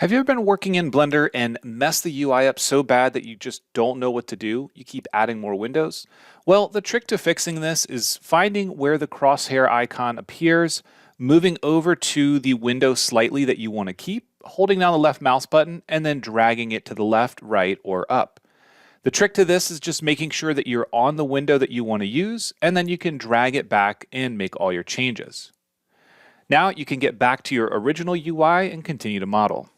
Have you ever been working in Blender and messed the UI up so bad that you just don't know what to do? You keep adding more windows? Well, the trick to fixing this is finding where the crosshair icon appears, moving over to the window slightly that you want to keep, holding down the left mouse button, and then dragging it to the left, right, or up. The trick to this is just making sure that you're on the window that you want to use, and then you can drag it back and make all your changes. Now you can get back to your original UI and continue to model.